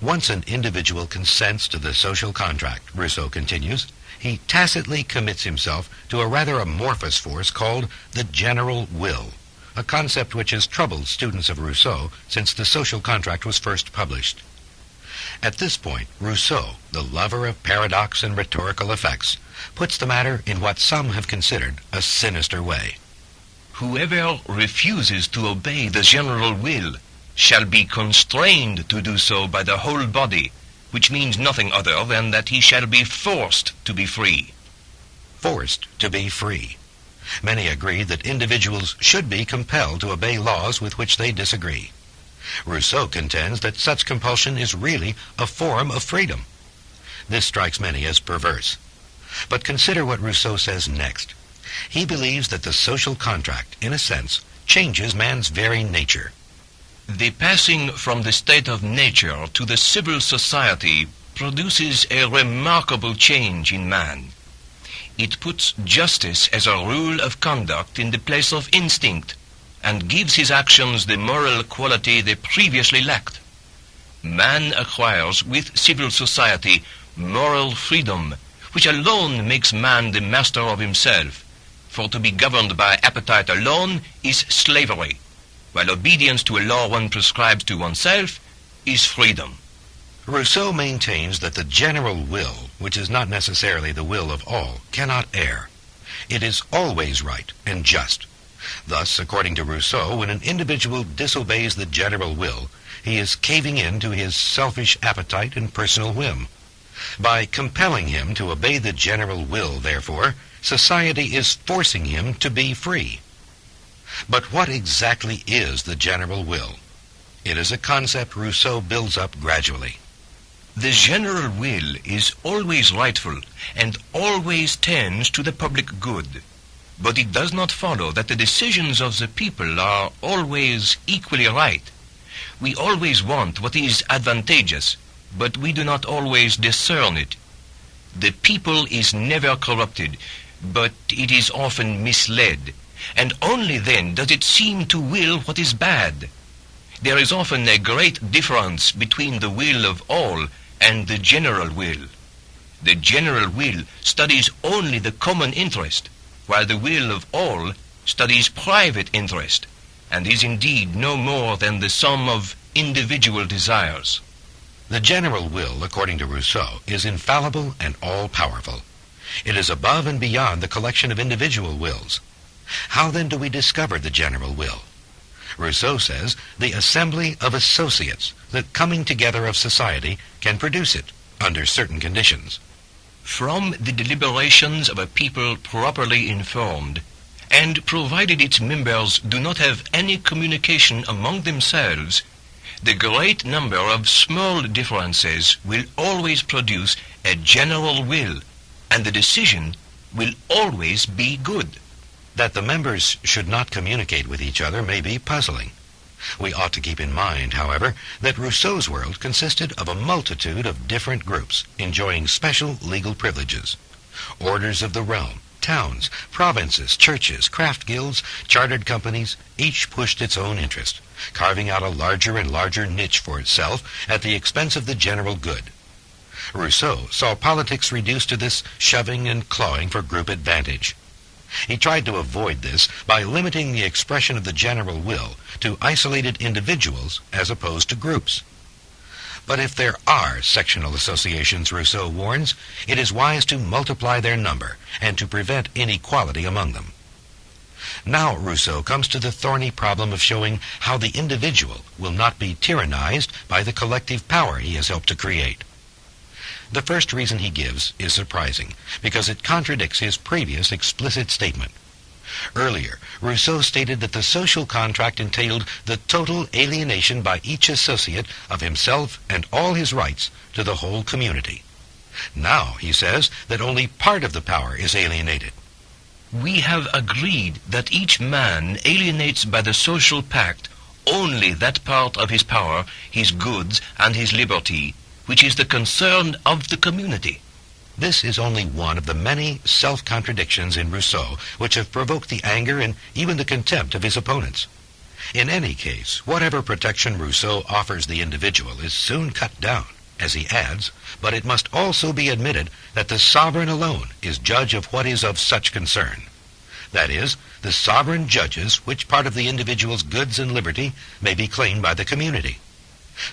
Once an individual consents to the social contract, Rousseau continues, he tacitly commits himself to a rather amorphous force called the general will, a concept which has troubled students of Rousseau since the social contract was first published. At this point, Rousseau, the lover of paradox and rhetorical effects, puts the matter in what some have considered a sinister way. Whoever refuses to obey the general will shall be constrained to do so by the whole body, which means nothing other than that he shall be forced to be free. Forced to be free. Many agree that individuals should be compelled to obey laws with which they disagree. Rousseau contends that such compulsion is really a form of freedom. This strikes many as perverse. But consider what Rousseau says next. He believes that the social contract, in a sense, changes man's very nature. The passing from the state of nature to the civil society produces a remarkable change in man. It puts justice as a rule of conduct in the place of instinct, and gives his actions the moral quality they previously lacked. Man acquires with civil society moral freedom, which alone makes man the master of himself, for to be governed by appetite alone is slavery, while obedience to a law one prescribes to oneself is freedom. Rousseau maintains that the general will, which is not necessarily the will of all, cannot err. It is always right and just. Thus, according to Rousseau, when an individual disobeys the general will, he is caving in to his selfish appetite and personal whim. By compelling him to obey the general will, therefore, society is forcing him to be free. But what exactly is the general will? It is a concept Rousseau builds up gradually. The general will is always rightful and always tends to the public good. But it does not follow that the decisions of the people are always equally right. We always want what is advantageous, but we do not always discern it. The people is never corrupted, but it is often misled, and only then does it seem to will what is bad. There is often a great difference between the will of all and the general will. The general will studies only the common interest, while the will of all studies private interest, and is indeed no more than the sum of individual desires. The general will, according to Rousseau, is infallible and all-powerful. It is above and beyond the collection of individual wills. How then do we discover the general will? Rousseau says the assembly of associates, the coming together of society, can produce it under certain conditions. From the deliberations of a people properly informed, and provided its members do not have any communication among themselves, the great number of small differences will always produce a general will, and the decision will always be good. That the members should not communicate with each other may be puzzling. We ought to keep in mind, however, that Rousseau's world consisted of a multitude of different groups enjoying special legal privileges. Orders of the realm, towns, provinces, churches, craft guilds, chartered companies, each pushed its own interest, carving out a larger and larger niche for itself at the expense of the general good. Rousseau saw politics reduced to this shoving and clawing for group advantage. He tried to avoid this by limiting the expression of the general will to isolated individuals as opposed to groups. But if there are sectional associations, Rousseau warns, it is wise to multiply their number and to prevent inequality among them. Now Rousseau comes to the thorny problem of showing how the individual will not be tyrannized by the collective power he has helped to create. The first reason he gives is surprising, because it contradicts his previous explicit statement. Earlier, Rousseau stated that the social contract entailed the total alienation by each associate of himself and all his rights to the whole community. Now he says that only part of the power is alienated. We have agreed that each man alienates by the social pact only that part of his power, his goods, and his liberty, which is the concern of the community. This is only one of the many self-contradictions in Rousseau which have provoked the anger and even the contempt of his opponents. In any case, whatever protection Rousseau offers the individual is soon cut down. as he adds, but it must also be admitted that the sovereign alone is judge of what is of such concern. That is, the sovereign judges which part of the individual's goods and liberty may be claimed by the community.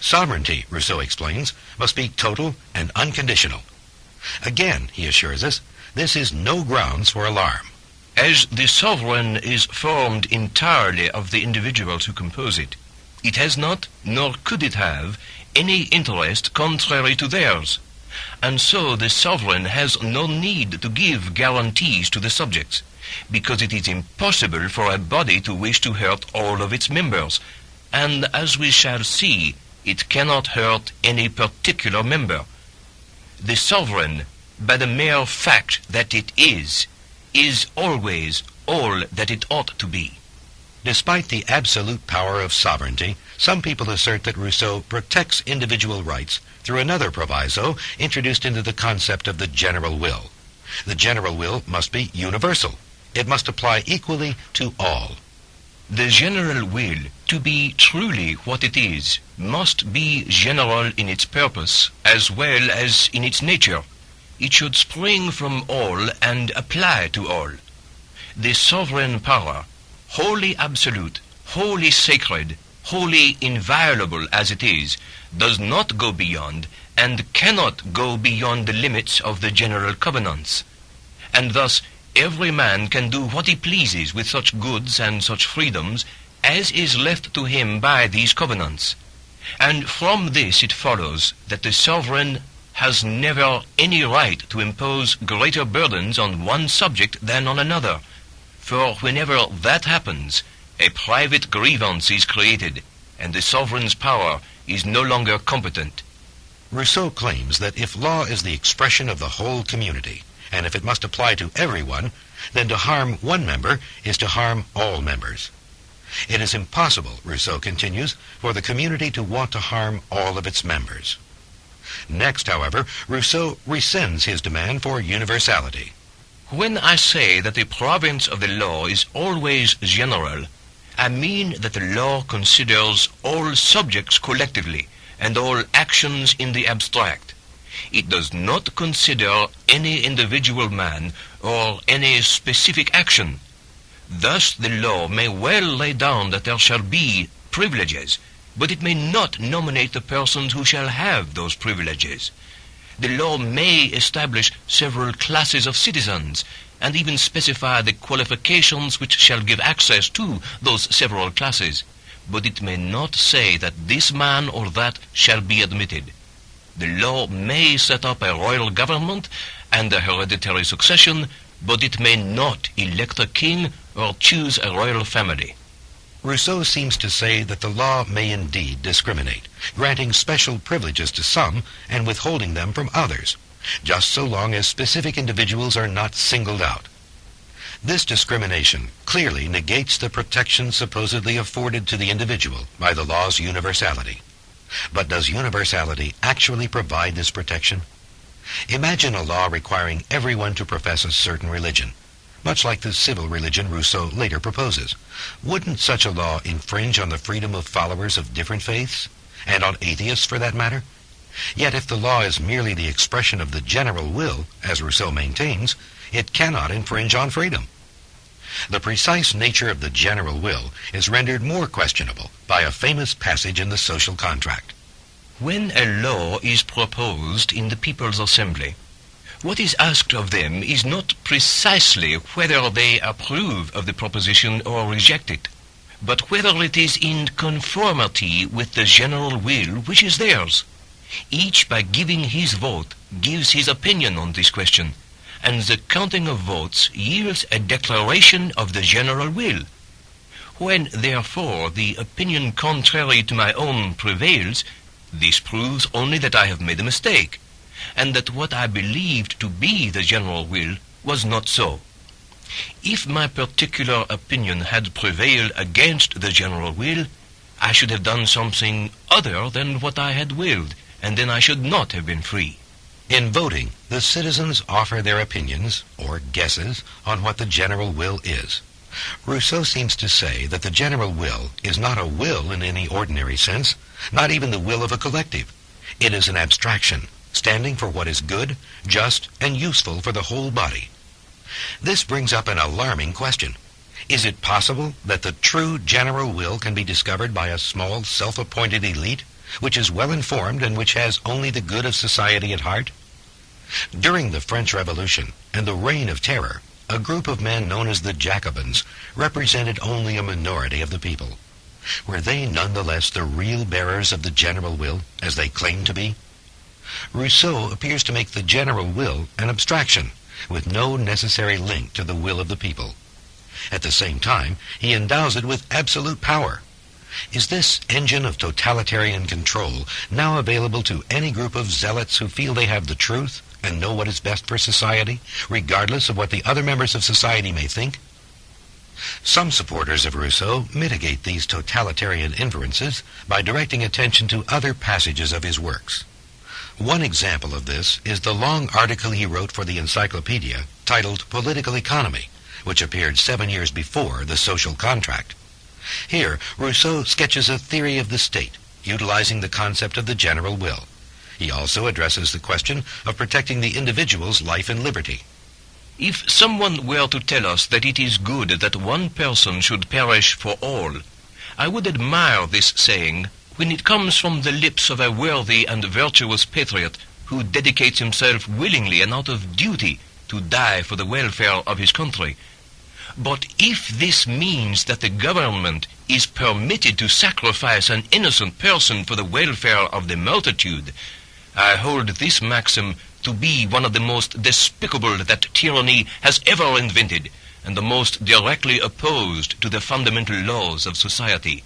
Sovereignty, Rousseau explains, must be total and unconditional. Again, he assures us, this is no grounds for alarm. As the sovereign is formed entirely of the individuals who compose it, it has not, nor could it have, any interest contrary to theirs, and so the sovereign has no need to give guarantees to the subjects, because it is impossible for a body to wish to hurt all of its members, and as we shall see, it cannot hurt any particular member. The sovereign, by the mere fact that it is always all that it ought to be. Despite the absolute power of sovereignty, some people assert that Rousseau protects individual rights through another proviso introduced into the concept of the general will. The general will must be universal. It must apply equally to all. The general will, to be truly what it is, must be general in its purpose as well as in its nature. It should spring from all and apply to all. The sovereign power, wholly absolute, wholly sacred, wholly inviolable as it is, does not go beyond and cannot go beyond the limits of the general covenants. And thus every man can do what he pleases with such goods and such freedoms as is left to him by these covenants. And from this it follows that the sovereign has never any right to impose greater burdens on one subject than on another, for whenever that happens, a private grievance is created, and the sovereign's power is no longer competent. Rousseau claims that if law is the expression of the whole community, and if it must apply to everyone, then to harm one member is to harm all members. It is impossible, Rousseau continues, for the community to want to harm all of its members. Next, however, Rousseau rescinds his demand for universality. When I say that the province of the law is always general, I mean that the law considers all subjects collectively and all actions in the abstract. It does not consider any individual man or any specific action. Thus the law may well lay down that there shall be privileges, but it may not nominate the persons who shall have those privileges. The law may establish several classes of citizens, and even specify the qualifications which shall give access to those several classes, but it may not say that this man or that shall be admitted. The law may set up a royal government and a hereditary succession, but it may not elect a king or choose a royal family. Rousseau seems to say that the law may indeed discriminate, granting special privileges to some and withholding them from others, just so long as specific individuals are not singled out. This discrimination clearly negates the protection supposedly afforded to the individual by the law's universality. But does universality actually provide this protection? Imagine a law requiring everyone to profess a certain religion, much like the civil religion Rousseau later proposes. Wouldn't such a law infringe on the freedom of followers of different faiths, and on atheists for that matter? Yet if the law is merely the expression of the general will, as Rousseau maintains, it cannot infringe on freedom. The precise nature of the general will is rendered more questionable by a famous passage in the social contract. When a law is proposed in the People's Assembly, what is asked of them is not precisely whether they approve of the proposition or reject it, but whether it is in conformity with the general will which is theirs. Each, by giving his vote, gives his opinion on this question, and the counting of votes yields a declaration of the general will. When, therefore, the opinion contrary to my own prevails, this proves only that I have made a mistake, and that what I believed to be the general will was not so. If my particular opinion had prevailed against the general will, I should have done something other than what I had willed, and then I should not have been free. In voting, the citizens offer their opinions, or guesses, on what the general will is. Rousseau seems to say that the general will is not a will in any ordinary sense, not even the will of a collective. It is an abstraction, standing for what is good, just, and useful for the whole body. This brings up an alarming question. Is it possible that the true general will can be discovered by a small, self-appointed elite, which is well-informed and which has only the good of society at heart? During the French Revolution and the Reign of Terror, a group of men known as the Jacobins represented only a minority of the people. Were they nonetheless the real bearers of the general will, as they claimed to be? Rousseau appears to make the general will an abstraction, with no necessary link to the will of the people. At the same time, he endows it with absolute power. Is this engine of totalitarian control now available to any group of zealots who feel they have the truth and know what is best for society, regardless of what the other members of society may think? Some supporters of Rousseau mitigate these totalitarian inferences by directing attention to other passages of his works. One example of this is the long article he wrote for the Encyclopedia titled Political Economy, which appeared 7 years before The Social Contract. Here, Rousseau sketches a theory of the state, utilizing the concept of the general will. He also addresses the question of protecting the individual's life and liberty. If someone were to tell us that it is good that one person should perish for all, I would admire this saying when it comes from the lips of a worthy and virtuous patriot who dedicates himself willingly and out of duty to die for the welfare of his country. But if this means that the government is permitted to sacrifice an innocent person for the welfare of the multitude, I hold this maxim to be one of the most despicable that tyranny has ever invented, and the most directly opposed to the fundamental laws of society.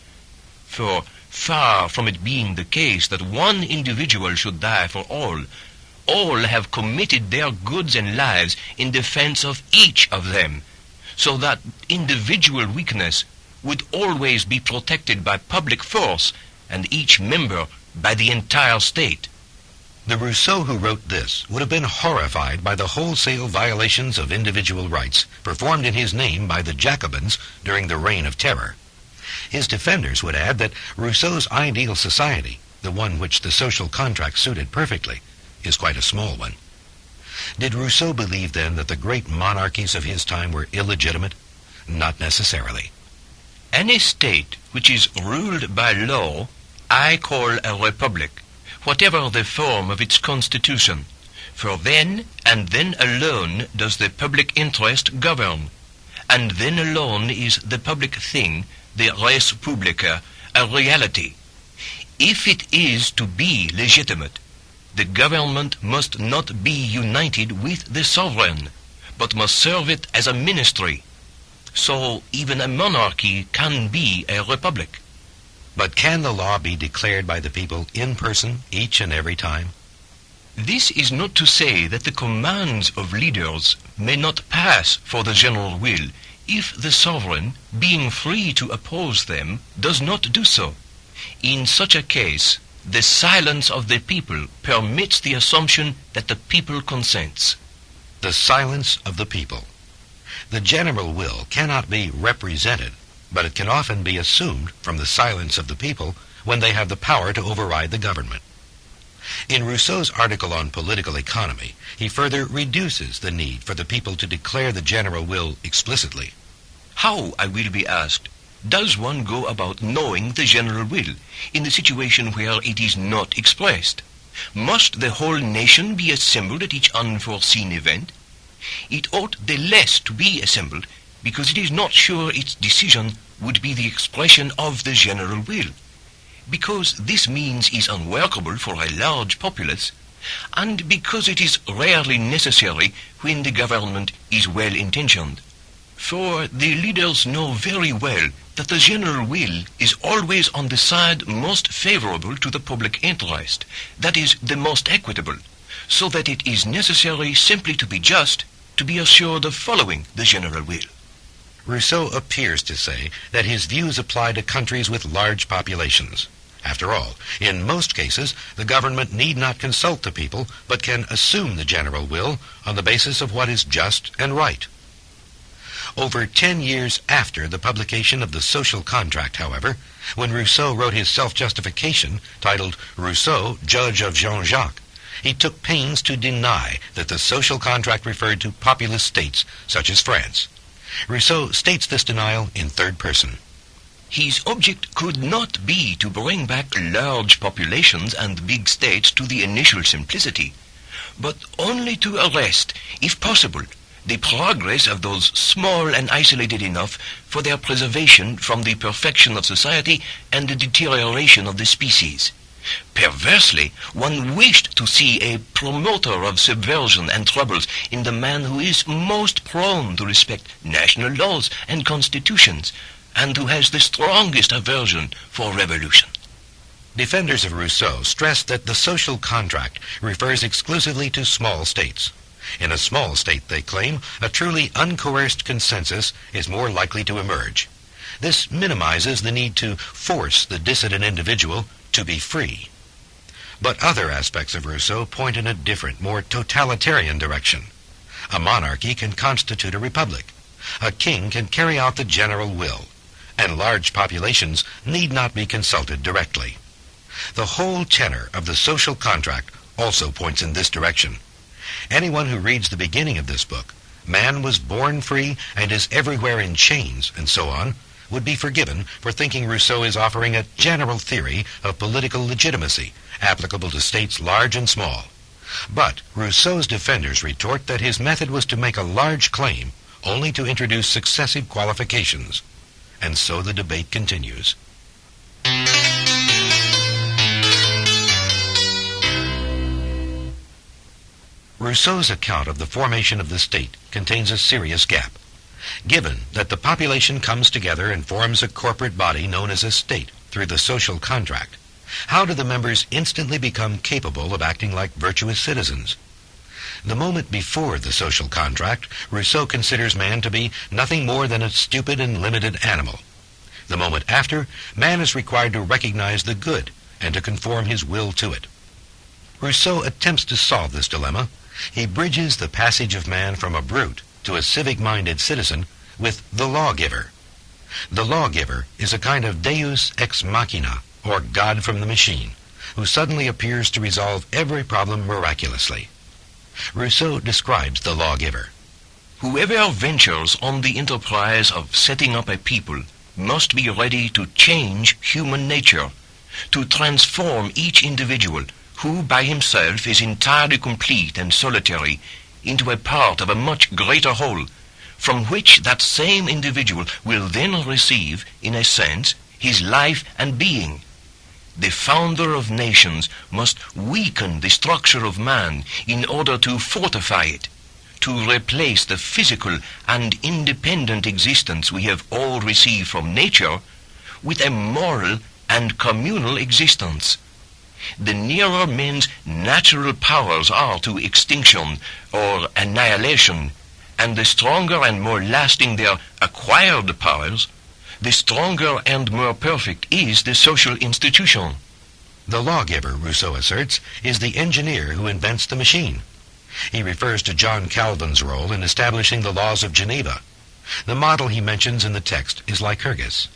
For far from it being the case that one individual should die for all have committed their goods and lives in defense of each of them, so that individual weakness would always be protected by public force, and each member by the entire state. The Rousseau who wrote this would have been horrified by the wholesale violations of individual rights performed in his name by the Jacobins during the Reign of Terror. His defenders would add that Rousseau's ideal society, the one which the social contract suited perfectly, is quite a small one. Did Rousseau believe then that the great monarchies of his time were illegitimate? Not necessarily. Any state which is ruled by law I call a republic, whatever the form of its constitution, for then and then alone does the public interest govern, and then alone is the public thing, the res publica, a reality. If it is to be legitimate, the government must not be united with the sovereign, but must serve it as a ministry. So even a monarchy can be a republic. But can the law be declared by the people in person each and every time? This is not to say that the commands of leaders may not pass for the general will, if the sovereign, being free to oppose them, does not do so. In such a case, the silence of the people permits the assumption that the people consents. The silence of the people. The general will cannot be represented, but it can often be assumed from the silence of the people when they have the power to override the government. In Rousseau's article on political economy, he further reduces the need for the people to declare the general will explicitly. How, I will be asked, does one go about knowing the general will in the situation where it is not expressed? Must the whole nation be assembled at each unforeseen event? It ought the less to be assembled, because it is not sure its decision would be the expression of the general will, because this means is unworkable for a large populace, and because it is rarely necessary when the government is well-intentioned. For the leaders know very well that the general will is always on the side most favorable to the public interest, that is, the most equitable, so that it is necessary simply to be just, to be assured of following the general will. Rousseau appears to say that his views apply to countries with large populations. After all, in most cases, the government need not consult the people, but can assume the general will on the basis of what is just and right. Over 10 years after the publication of The Social Contract, however, when Rousseau wrote his self-justification, titled Rousseau, Judge of Jean-Jacques, he took pains to deny that the social contract referred to populous states such as France. Rousseau states this denial in third person. His object could not be to bring back large populations and big states to the initial simplicity, but only to arrest, if possible, the progress of those small and isolated enough for their preservation from the perfection of society and the deterioration of the species. Perversely, one wished to see a promoter of subversion and troubles in the man who is most prone to respect national laws and constitutions, and who has the strongest aversion for revolution. Defenders of Rousseau stress that the social contract refers exclusively to small states. In a small state, they claim, a truly uncoerced consensus is more likely to emerge. This minimizes the need to force the dissident individual to be free. But other aspects of Rousseau point in a different, more totalitarian direction. A monarchy can constitute a republic. A king can carry out the general will. And large populations need not be consulted directly. The whole tenor of the social contract also points in this direction. Anyone who reads the beginning of this book, man was born free and is everywhere in chains, and so on, would be forgiven for thinking Rousseau is offering a general theory of political legitimacy, applicable to states large and small. But Rousseau's defenders retort that his method was to make a large claim, only to introduce successive qualifications. And so the debate continues. Rousseau's account of the formation of the state contains a serious gap. Given that the population comes together and forms a corporate body known as a state through the social contract, how do the members instantly become capable of acting like virtuous citizens? The moment before the social contract, Rousseau considers man to be nothing more than a stupid and limited animal. The moment after, man is required to recognize the good and to conform his will to it. Rousseau attempts to solve this dilemma. He bridges the passage of man from a brute to a civic-minded citizen with the Lawgiver. The Lawgiver is a kind of deus ex machina, or God from the machine, who suddenly appears to resolve every problem miraculously. Rousseau describes the Lawgiver. Whoever ventures on the enterprise of setting up a people must be ready to change human nature, to transform each individual who by himself is entirely complete and solitary into a part of a much greater whole, from which that same individual will then receive, in a sense, his life and being. The founder of nations must weaken the structure of man in order to fortify it, to replace the physical and independent existence we have all received from nature with a moral and communal existence. The nearer men's natural powers are to extinction or annihilation, and the stronger and more lasting their acquired powers, the stronger and more perfect is the social institution. The Lawgiver, Rousseau asserts, is the engineer who invents the machine. He refers to John Calvin's role in establishing the laws of Geneva. The model he mentions in the text is Lycurgus.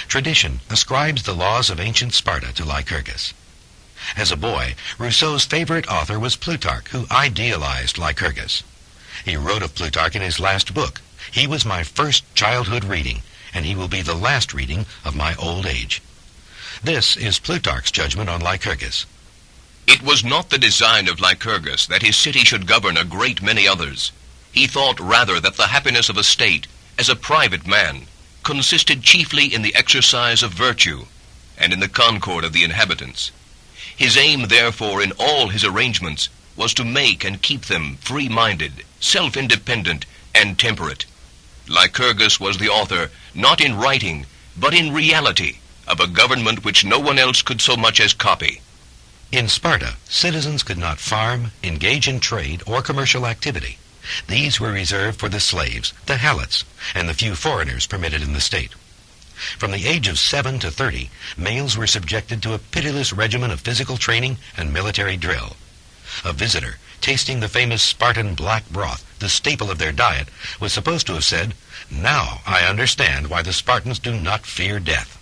Tradition ascribes the laws of ancient Sparta to Lycurgus. As a boy, Rousseau's favorite author was Plutarch, who idealized Lycurgus. He wrote of Plutarch in his last book, "He was my first childhood reading, and he will be the last reading of my old age." This is Plutarch's judgment on Lycurgus. It was not the design of Lycurgus that his city should govern a great many others. He thought rather that the happiness of a state, as a private man, consisted chiefly in the exercise of virtue, and in the concord of the inhabitants. His aim, therefore, in all his arrangements, was to make and keep them free-minded, self-independent, and temperate. Lycurgus was the author, not in writing, but in reality, of a government which no one else could so much as copy. In Sparta, citizens could not farm, engage in trade, or commercial activity. These were reserved for the slaves, the helots, and the few foreigners permitted in the state. From the age of 7 to 30, males were subjected to a pitiless regimen of physical training and military drill. A visitor, tasting the famous Spartan black broth, the staple of their diet, was supposed to have said, "Now I understand why the Spartans do not fear death."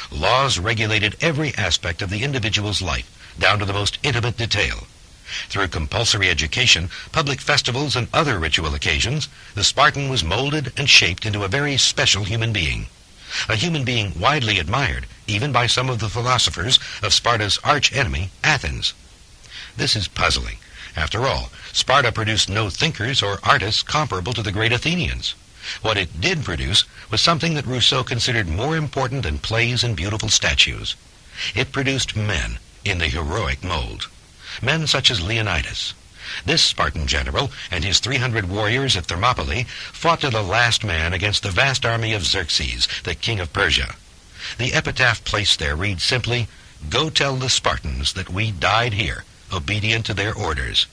Laws regulated every aspect of the individual's life, down to the most intimate detail. Through compulsory education, public festivals, and other ritual occasions, the Spartan was molded and shaped into a very special human being. A human being widely admired, even by some of the philosophers of Sparta's arch-enemy, Athens. This is puzzling. After all, Sparta produced no thinkers or artists comparable to the great Athenians. What it did produce was something that Rousseau considered more important than plays and beautiful statues. It produced men in the heroic mold. Men such as Leonidas. This Spartan general and his 300 warriors at Thermopylae fought to the last man against the vast army of Xerxes, the king of Persia. The epitaph placed there reads simply, "Go tell the Spartans that we died here, obedient to their orders."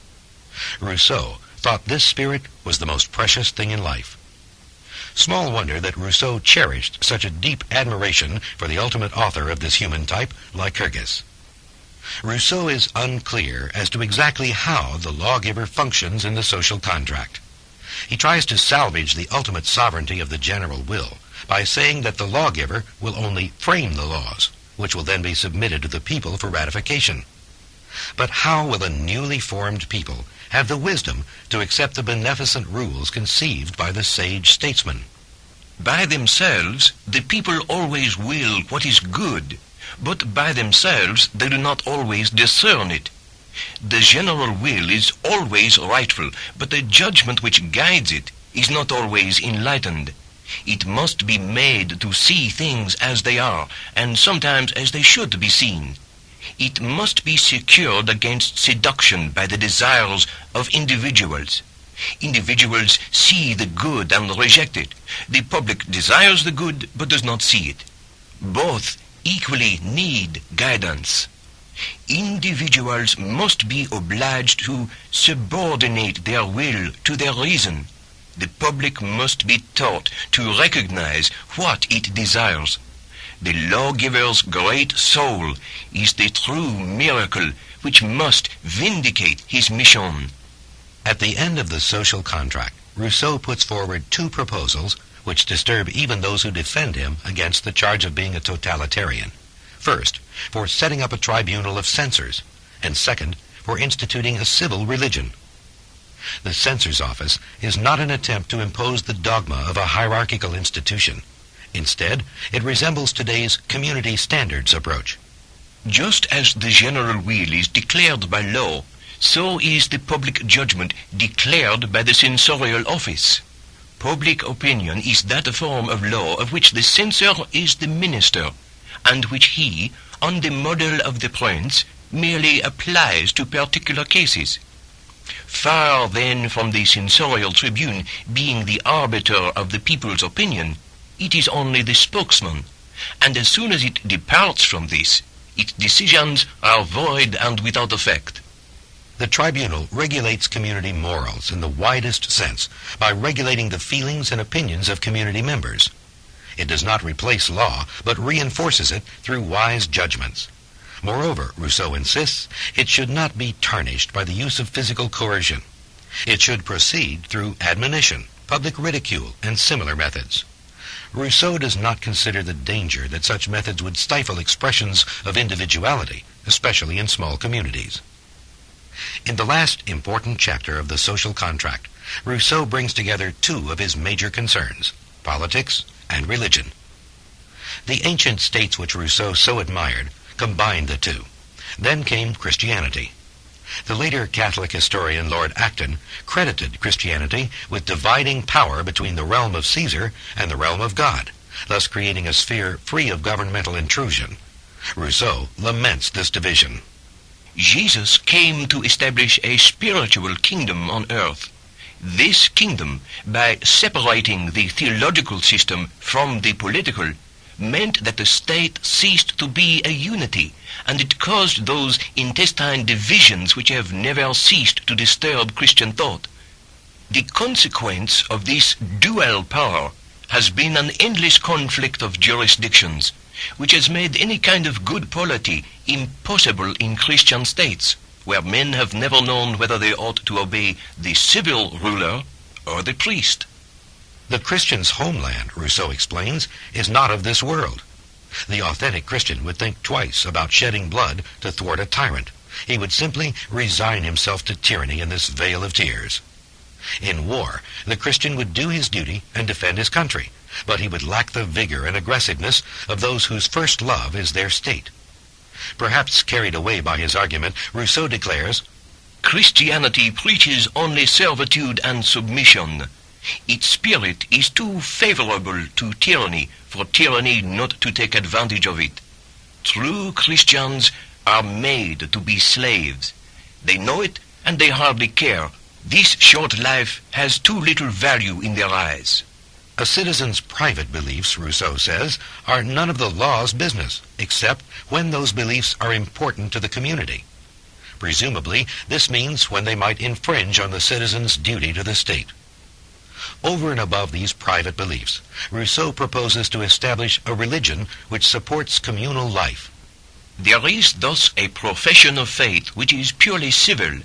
Rousseau thought this spirit was the most precious thing in life. Small wonder that Rousseau cherished such a deep admiration for the ultimate author of this human type, Lycurgus. Rousseau is unclear as to exactly how the lawgiver functions in the social contract. He tries to salvage the ultimate sovereignty of the general will by saying that the lawgiver will only frame the laws, which will then be submitted to the people for ratification. But how will a newly formed people have the wisdom to accept the beneficent rules conceived by the sage statesman? By themselves, the people always will what is good, but by themselves they do not always discern it. The general will is always rightful, but the judgment which guides it is not always enlightened. It must be made to see things as they are, and sometimes as they should be seen. It must be secured against seduction by the desires of individuals. Individuals see the good and reject it. The public desires the good but does not see it. Both equally need guidance. Individuals must be obliged to subordinate their will to their reason. The public must be taught to recognize what it desires. The lawgiver's great soul is the true miracle which must vindicate his mission. At the end of the social contract, Rousseau puts forward two proposals which disturb even those who defend him against the charge of being a totalitarian. First, for setting up a tribunal of censors, and second, for instituting a civil religion. The censor's office is not an attempt to impose the dogma of a hierarchical institution. Instead, it resembles today's community standards approach. Just as the general will is declared by law, so is the public judgment declared by the censorial office. Public opinion is that form of law of which the censor is the minister, and which he, on the model of the prince, merely applies to particular cases. Far then from the censorial tribune being the arbiter of the people's opinion, it is only the spokesman, and as soon as it departs from this, its decisions are void and without effect. The tribunal regulates community morals in the widest sense by regulating the feelings and opinions of community members. It does not replace law, but reinforces it through wise judgments. Moreover, Rousseau insists, it should not be tarnished by the use of physical coercion. It should proceed through admonition, public ridicule, and similar methods. Rousseau does not consider the danger that such methods would stifle expressions of individuality, especially in small communities. In the last important chapter of the social contract, Rousseau brings together two of his major concerns, politics and religion. The ancient states which Rousseau so admired combined the two. Then came Christianity. The later Catholic historian Lord Acton credited Christianity with dividing power between the realm of Caesar and the realm of God, thus creating a sphere free of governmental intrusion. Rousseau laments this division. Jesus came to establish a spiritual kingdom on earth. This kingdom, by separating the theological system from the political, meant that the state ceased to be a unity, and it caused those intestine divisions which have never ceased to disturb Christian thought. The consequence of this dual power has been an endless conflict of jurisdictions, which has made any kind of good polity impossible in Christian states. where men have never known whether they ought to obey the civil ruler or the priest. The Christian's homeland, Rousseau explains, is not of this world. The authentic Christian would think twice about shedding blood to thwart a tyrant. He would simply resign himself to tyranny in this vale of tears. In war, the Christian would do his duty and defend his country, but he would lack the vigor and aggressiveness of those whose first love is their state. Perhaps carried away by his argument, Rousseau declares, Christianity preaches only servitude and submission. Its spirit is too favorable to tyranny for tyranny not to take advantage of it. True Christians are made to be slaves. They know it and they hardly care. This short life has too little value in their eyes. A citizen's private beliefs, Rousseau says, are none of the law's business, except when those beliefs are important to the community. Presumably, this means when they might infringe on the citizen's duty to the state. Over and above these private beliefs, Rousseau proposes to establish a religion which supports communal life. There is thus a profession of faith which is purely civil,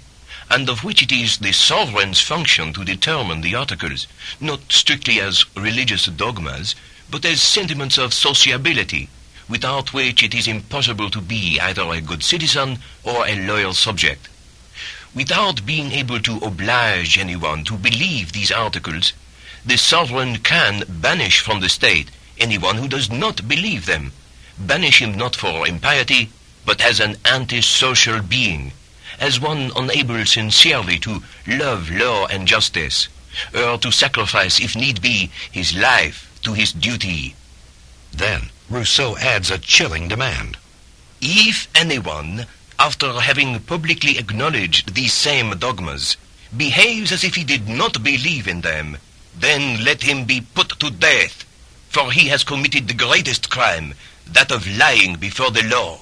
and of which it is the sovereign's function to determine the articles, not strictly as religious dogmas, but as sentiments of sociability, without which it is impossible to be either a good citizen or a loyal subject. Without being able to oblige anyone to believe these articles, the sovereign can banish from the state anyone who does not believe them, banish him not for impiety, but as an antisocial being, as one unable sincerely to love law and justice, or to sacrifice, if need be, his life to his duty. Then Rousseau adds a chilling demand. If anyone, after having publicly acknowledged these same dogmas, behaves as if he did not believe in them, then let him be put to death, for he has committed the greatest crime, that of lying before the law.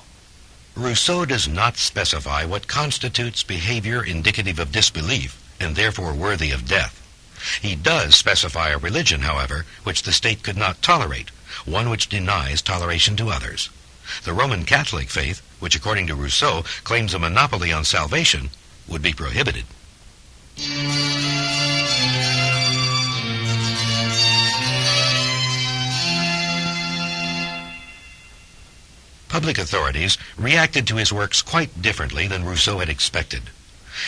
Rousseau does not specify what constitutes behavior indicative of disbelief, and therefore worthy of death. He does specify a religion, however, which the state could not tolerate, one which denies toleration to others. The Roman Catholic faith, which according to Rousseau claims a monopoly on salvation, would be prohibited. Public authorities reacted to his works quite differently than Rousseau had expected.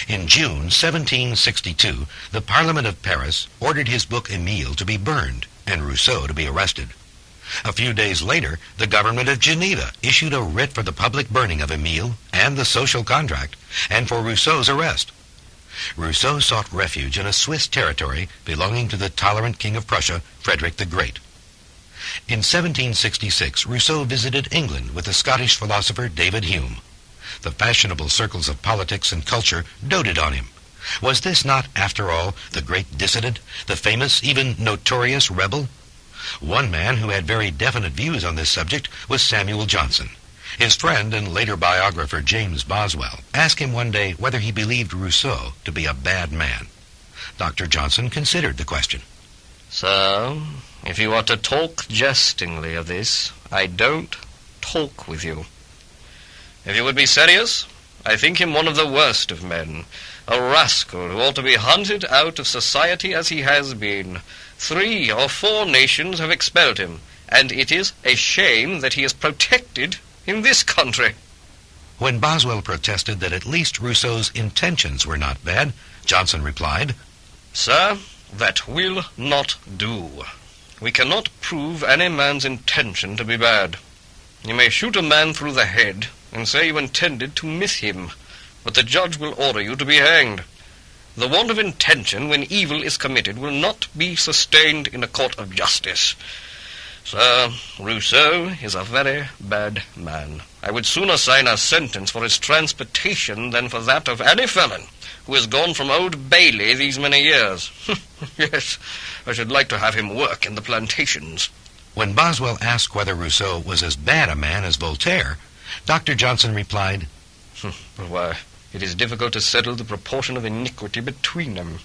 In June 1762, the Parliament of Paris ordered his book Emile to be burned and Rousseau to be arrested. A few days later, the government of Geneva issued a writ for the public burning of Emile and the social contract, and for Rousseau's arrest. Rousseau sought refuge in a Swiss territory belonging to the tolerant King of Prussia, Frederick the Great. In 1766, Rousseau visited England with the Scottish philosopher David Hume. The fashionable circles of politics and culture doted on him. Was this not, after all, the great dissident, the famous, even notorious rebel? One man who had very definite views on this subject was Samuel Johnson. His friend and later biographer James Boswell asked him one day whether he believed Rousseau to be a bad man. Dr. Johnson considered the question. Sir, if you are to talk jestingly of this, I don't talk with you. If you would be serious, I think him one of the worst of men, a rascal who ought to be hunted out of society as he has been. 3 or 4 nations have expelled him, and it is a shame that he is protected in this country. When Boswell protested that at least Rousseau's intentions were not bad, Johnson replied, Sir, that will not do. We cannot prove any man's intention to be bad. You may shoot a man through the head and say you intended to miss him, but the judge will order you to be hanged. The want of intention when evil is committed will not be sustained in a court of justice. Sir, Rousseau is a very bad man. I would sooner sign a sentence for his transportation than for that of any felon who has gone from Old Bailey these many years. Yes, I should like to have him work in the plantations. When Boswell asked whether Rousseau was as bad a man as Voltaire, Dr. Johnson replied, Why, it is difficult to settle the proportion of iniquity between them.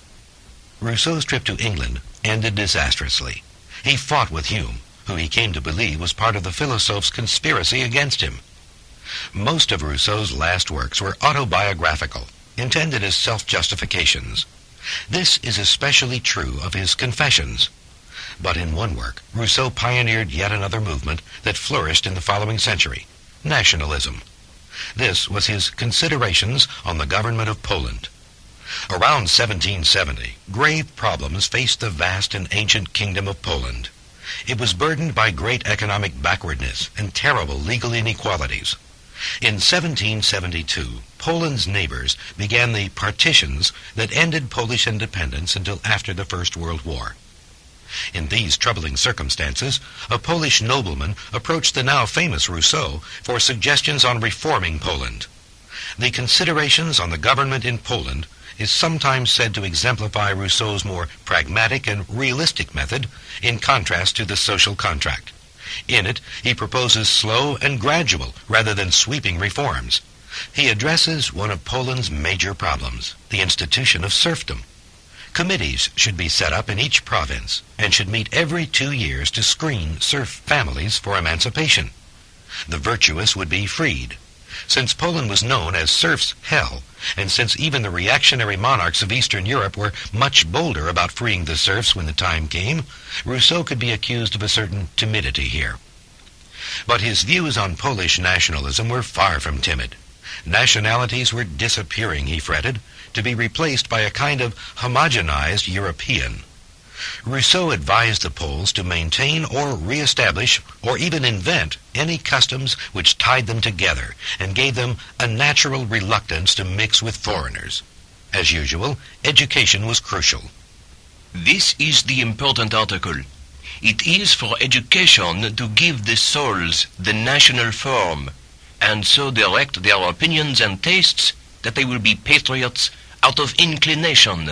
Rousseau's trip to England ended disastrously. He fought with Hume, who he came to believe was part of the philosophes' conspiracy against him. Most of Rousseau's last works were autobiographical, intended as self-justifications. This is especially true of his Confessions. But in one work, Rousseau pioneered yet another movement that flourished in the following century, nationalism. This was his Considerations on the Government of Poland. Around 1770, grave problems faced the vast and ancient kingdom of Poland. It was burdened by great economic backwardness and terrible legal inequalities. In 1772, Poland's neighbors began the partitions that ended Polish independence until after the First World War. In these troubling circumstances, a Polish nobleman approached the now famous Rousseau for suggestions on reforming Poland. The Considerations on the Government in Poland is sometimes said to exemplify Rousseau's more pragmatic and realistic method in contrast to the social contract. In it, he proposes slow and gradual rather than sweeping reforms. He addresses one of Poland's major problems, the institution of serfdom. Committees should be set up in each province and should meet every 2 years to screen serf families for emancipation. The virtuous would be freed. Since Poland was known as serfs' hell, and since even the reactionary monarchs of Eastern Europe were much bolder about freeing the serfs when the time came, Rousseau could be accused of a certain timidity here. But his views on Polish nationalism were far from timid. Nationalities were disappearing, he fretted, to be replaced by a kind of homogenized European. Rousseau advised the Poles to maintain or reestablish or even invent any customs which tied them together and gave them a natural reluctance to mix with foreigners. As usual, education was crucial. This is the important article. It is for education to give the souls the national form, and so direct their opinions and tastes that they will be patriots out of inclination,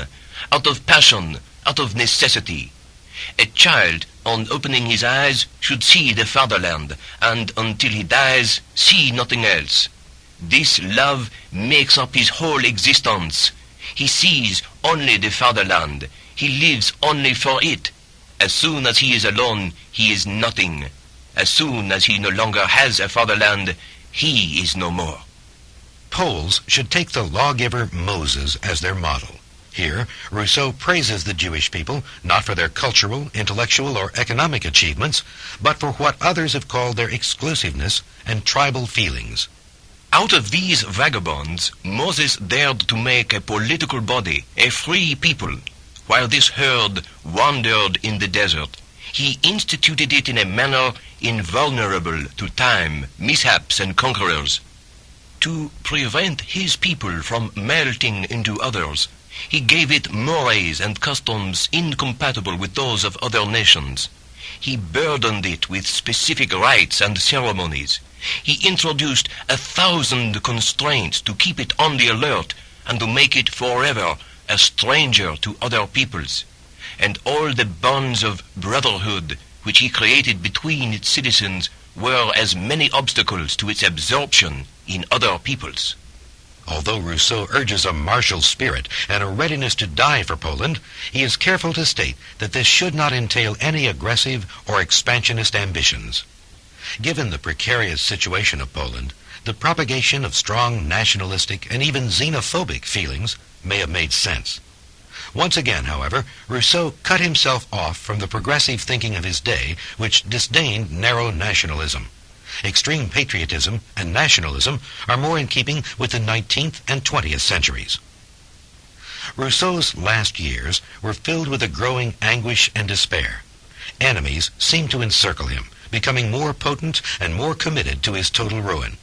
out of passion, out of necessity. A child, on opening his eyes, should see the fatherland, and until he dies, see nothing else. This love makes up his whole existence. He sees only the fatherland. He lives only for it. As soon as he is alone, he is nothing. As soon as he no longer has a fatherland, he is no more. Poles should take the lawgiver Moses as their model. Here, Rousseau praises the Jewish people not for their cultural, intellectual, or economic achievements, but for what others have called their exclusiveness and tribal feelings. Out of these vagabonds, Moses dared to make a political body, a free people. While this herd wandered in the desert, he instituted it in a manner invulnerable to time, mishaps, and conquerors. To prevent his people from melting into others, he gave it mores and customs incompatible with those of other nations. He burdened it with specific rites and ceremonies. He introduced 1,000 constraints to keep it on the alert and to make it forever a stranger to other peoples. And all the bonds of brotherhood which he created between its citizens were as many obstacles to its absorption in other peoples. Although Rousseau urges a martial spirit and a readiness to die for Poland, he is careful to state that this should not entail any aggressive or expansionist ambitions. Given the precarious situation of Poland, the propagation of strong nationalistic and even xenophobic feelings may have made sense. Once again, however, Rousseau cut himself off from the progressive thinking of his day, which disdained narrow nationalism. Extreme patriotism and nationalism are more in keeping with the 19th and 20th centuries. Rousseau's last years were filled with a growing anguish and despair. Enemies seemed to encircle him, becoming more potent and more committed to his total ruin.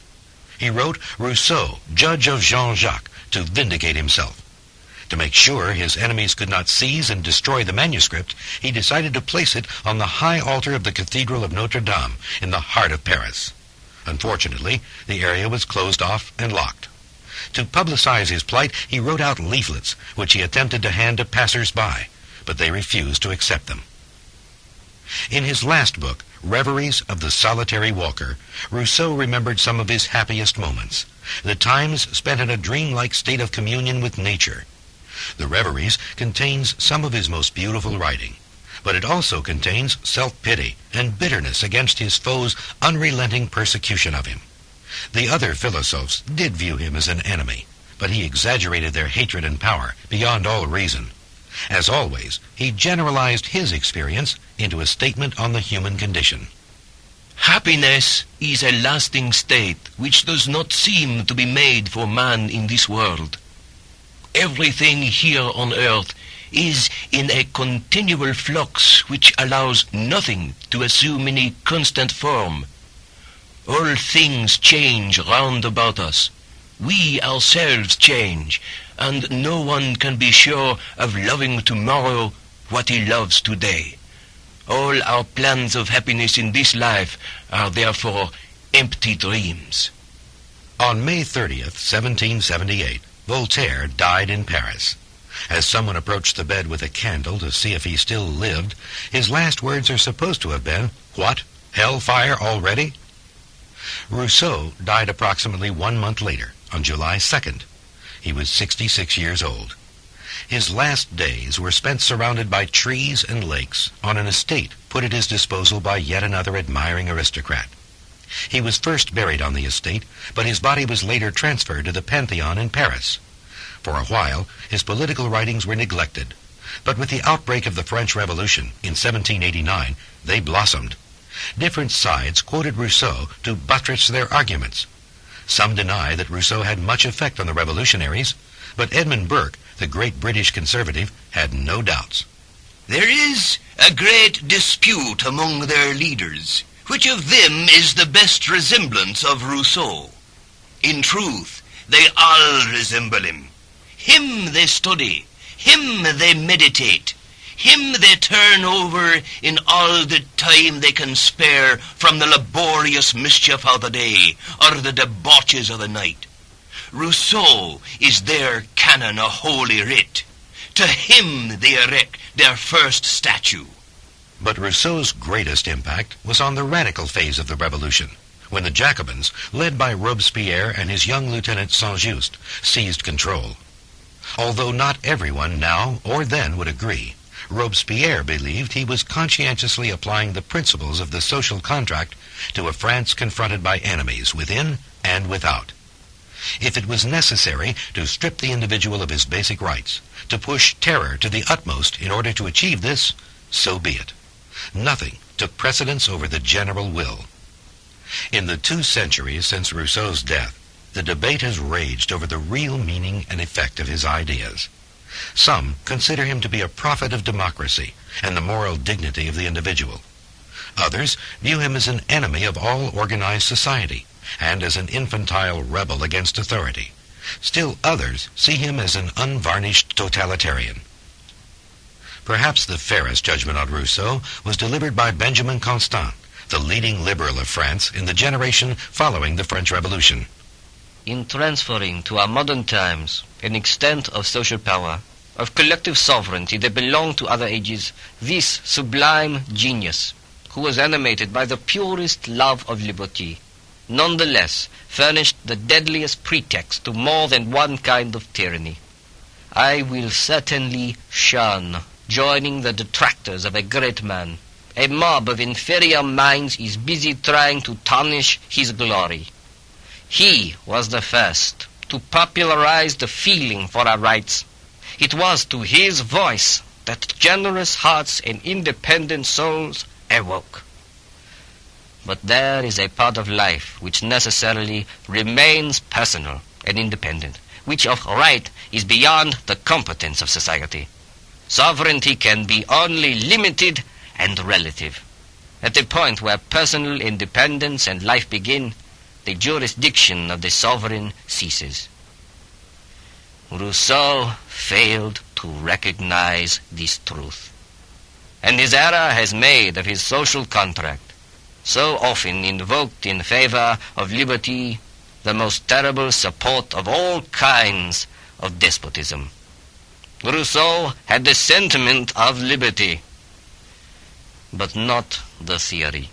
He wrote Rousseau, judge of Jean-Jacques, to vindicate himself. To make sure his enemies could not seize and destroy the manuscript, he decided to place it on the high altar of the Cathedral of Notre Dame in the heart of Paris. Unfortunately, the area was closed off and locked. To publicize his plight, he wrote out leaflets, which he attempted to hand to passers-by, but they refused to accept them. In his last book, Reveries of the Solitary Walker, Rousseau remembered some of his happiest moments, the times spent in a dreamlike state of communion with nature. The Reveries contains some of his most beautiful writing, but it also contains self-pity and bitterness against his foes' unrelenting persecution of him. The other philosophers did view him as an enemy, but he exaggerated their hatred and power beyond all reason. As always, he generalized his experience into a statement on the human condition. Happiness is a lasting state which does not seem to be made for man in this world. Everything here on earth is in a continual flux which allows nothing to assume any constant form. All things change round about us. We ourselves change, and no one can be sure of loving tomorrow what he loves today. All our plans of happiness in this life are therefore empty dreams. On May 30th, 1778, Voltaire died in Paris. As someone approached the bed with a candle to see if he still lived, his last words are supposed to have been, "What? Hellfire already?" Rousseau died approximately 1 month later, on July 2nd. He was 66 years old. His last days were spent surrounded by trees and lakes on an estate put at his disposal by yet another admiring aristocrat. He was first buried on the estate, but his body was later transferred to the Pantheon in Paris. For a while, his political writings were neglected, but with the outbreak of the French Revolution in 1789, they blossomed. Different sides quoted Rousseau to buttress their arguments. Some deny that Rousseau had much effect on the revolutionaries, but Edmund Burke, the great British conservative, had no doubts. There is a great dispute among their leaders, which of them is the best resemblance of Rousseau. In truth, they all resemble him. Him they study, him they meditate, him they turn over in all the time they can spare from the laborious mischief of the day or the debauches of the night. Rousseau is their canon of holy writ. To him they erect their first statue. But Rousseau's greatest impact was on the radical phase of the Revolution, when the Jacobins, led by Robespierre and his young lieutenant Saint-Just, seized control. Although not everyone now or then would agree, Robespierre believed he was conscientiously applying the principles of the social contract to a France confronted by enemies within and without. If it was necessary to strip the individual of his basic rights, to push terror to the utmost in order to achieve this, so be it. Nothing took precedence over the general will. In the 2 centuries since Rousseau's death, the debate has raged over the real meaning and effect of his ideas. Some consider him to be a prophet of democracy and the moral dignity of the individual. Others view him as an enemy of all organized society and as an infantile rebel against authority. Still others see him as an unvarnished totalitarian. Perhaps the fairest judgment on Rousseau was delivered by Benjamin Constant, the leading liberal of France in the generation following the French Revolution. In transferring to our modern times an extent of social power, of collective sovereignty that belonged to other ages, this sublime genius, who was animated by the purest love of liberty, nonetheless furnished the deadliest pretext to more than one kind of tyranny. I will certainly shun joining the detractors of a great man. A mob of inferior minds is busy trying to tarnish his glory. He was the first to popularize the feeling for our rights. It was to his voice that generous hearts and independent souls awoke. But there is a part of life which necessarily remains personal and independent, which of right is beyond the competence of society. Sovereignty can be only limited and relative. At the point where personal independence and life begin, the jurisdiction of the sovereign ceases. Rousseau failed to recognize this truth, and his era has made of his social contract, so often invoked in favor of liberty, the most terrible support of all kinds of despotism. Rousseau had the sentiment of liberty, but not the theory.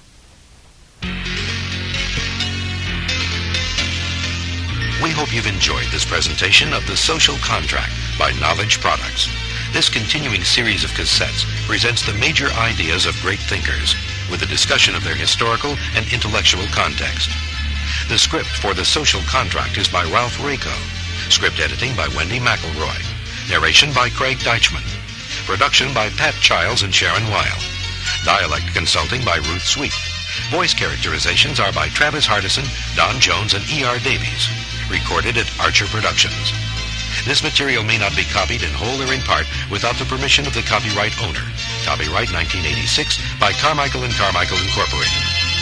We hope you've enjoyed this presentation of The Social Contract by Knowledge Products. This continuing series of cassettes presents the major ideas of great thinkers with a discussion of their historical and intellectual context. The script for The Social Contract is by Ralph Raico. Script editing by Wendy McElroy. Narration by Craig Deichman. Production by Pat Childs and Sharon Weil. Dialect consulting by Ruth Sweet. Voice characterizations are by Travis Hardison, Don Jones, and E.R. Davies. Recorded at Archer Productions. This material may not be copied in whole or in part without the permission of the copyright owner. Copyright 1986 by Carmichael & Carmichael Incorporated.